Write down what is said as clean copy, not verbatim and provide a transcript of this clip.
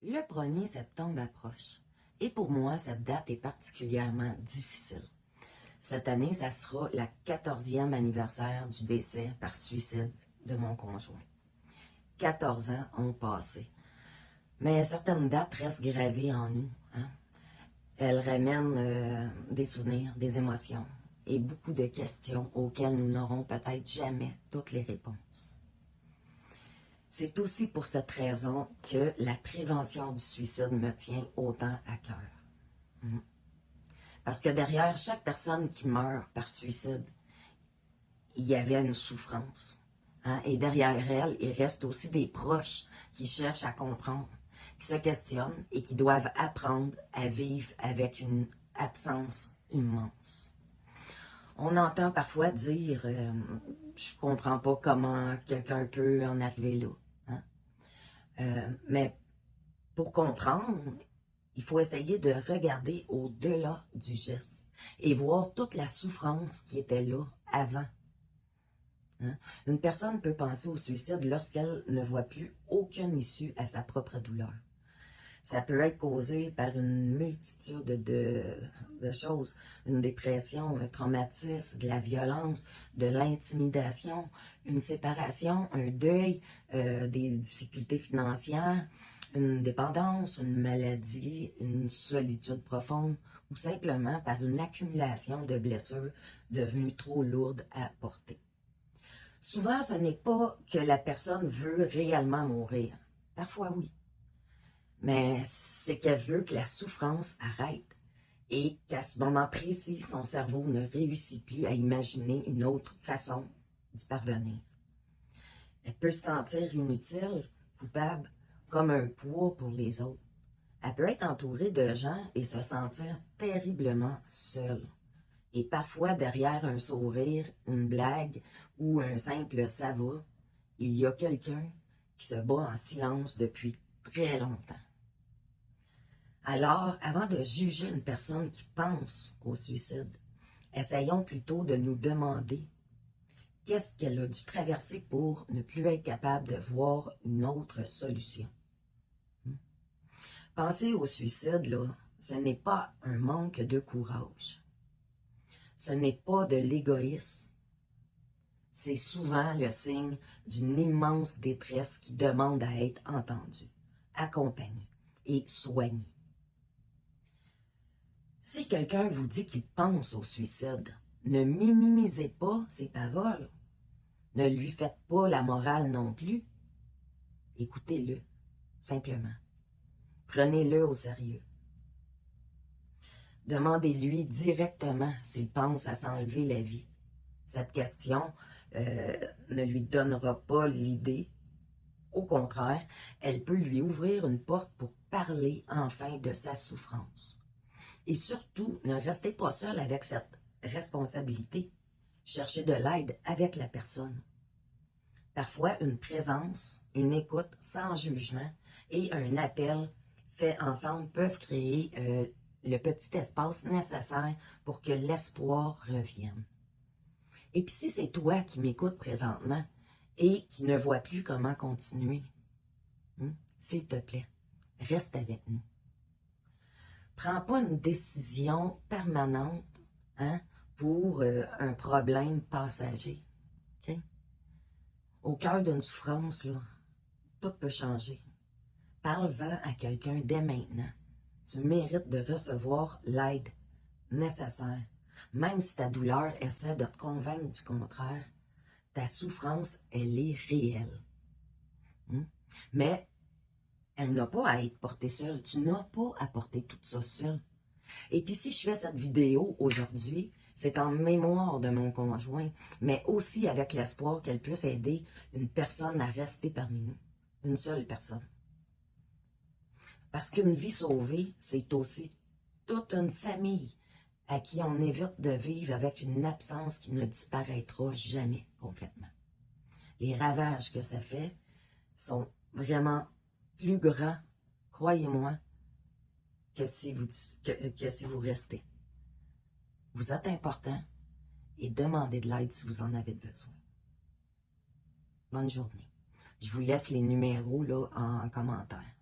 Le 1er septembre approche et pour moi, cette date est particulièrement difficile. Cette année, ça sera la 14e anniversaire du décès par suicide de mon conjoint. 14 ans ont passé. Mais certaines dates restent gravées en nous. Elles ramènent des souvenirs, des émotions et beaucoup de questions auxquelles nous n'aurons peut-être jamais toutes les réponses. C'est aussi pour cette raison que la prévention du suicide me tient autant à cœur. Parce que derrière chaque personne qui meurt par suicide, il y avait une souffrance. Et derrière elle, il reste aussi des proches qui cherchent à comprendre, qui se questionnent et qui doivent apprendre à vivre avec une absence immense. On entend parfois dire je comprends pas comment quelqu'un peut en arriver là. Mais pour comprendre, il faut essayer de regarder au-delà du geste et voir toute la souffrance qui était là avant. Une personne peut penser au suicide lorsqu'elle ne voit plus aucune issue à sa propre douleur. Ça peut être causé par une multitude de choses, une dépression, un traumatisme, de la violence, de l'intimidation, une séparation, un deuil, des difficultés financières, une dépendance, une maladie, une solitude profonde ou simplement par une accumulation de blessures devenues trop lourdes à porter. Souvent, ce n'est pas que la personne veut réellement mourir. Parfois, oui. Mais c'est qu'elle veut que la souffrance arrête et qu'à ce moment précis, son cerveau ne réussit plus à imaginer une autre façon d'y parvenir. Elle peut se sentir inutile, coupable, comme un poids pour les autres. Elle peut être entourée de gens et se sentir terriblement seule. Et parfois, derrière un sourire, une blague ou un simple « ça va », il y a quelqu'un qui se bat en silence depuis très longtemps. Alors, avant de juger une personne qui pense au suicide, essayons plutôt de nous demander qu'est-ce qu'elle a dû traverser pour ne plus être capable de voir une autre solution. Penser au suicide, là, ce n'est pas un manque de courage. Ce n'est pas de l'égoïsme. C'est souvent le signe d'une immense détresse qui demande à être entendue, accompagnée et soignée. Si quelqu'un vous dit qu'il pense au suicide, ne minimisez pas ses paroles. Ne lui faites pas la morale non plus. Écoutez-le, simplement. Prenez-le au sérieux. Demandez-lui directement s'il pense à s'enlever la vie. Cette question ne lui donnera pas l'idée. Au contraire, elle peut lui ouvrir une porte pour parler enfin de sa souffrance. Et surtout, ne restez pas seul avec cette responsabilité. Cherchez de l'aide avec la personne. Parfois, une présence, une écoute sans jugement et un appel fait ensemble peuvent créer le petit espace nécessaire pour que l'espoir revienne. Et puis si c'est toi qui m'écoutes présentement et qui ne vois plus comment continuer, s'il te plaît, reste avec nous. Prends pas une décision permanente pour un problème passager. Okay? Au cœur d'une souffrance, là, tout peut changer. Parle-en à quelqu'un dès maintenant. Tu mérites de recevoir l'aide nécessaire. Même si ta douleur essaie de te convaincre du contraire, ta souffrance, elle est réelle. Mais elle n'a pas à être portée seule. Tu n'as pas à porter tout ça seul. Et puis si je fais cette vidéo aujourd'hui, c'est en mémoire de mon conjoint, mais aussi avec l'espoir qu'elle puisse aider une personne à rester parmi nous. Une seule personne. Parce qu'une vie sauvée, c'est aussi toute une famille à qui on évite de vivre avec une absence qui ne disparaîtra jamais complètement. Les ravages que ça fait sont vraiment plus grands, croyez-moi, que si vous restez. Vous êtes important et demandez de l'aide si vous en avez besoin. Bonne journée. Je vous laisse les numéros là en commentaire.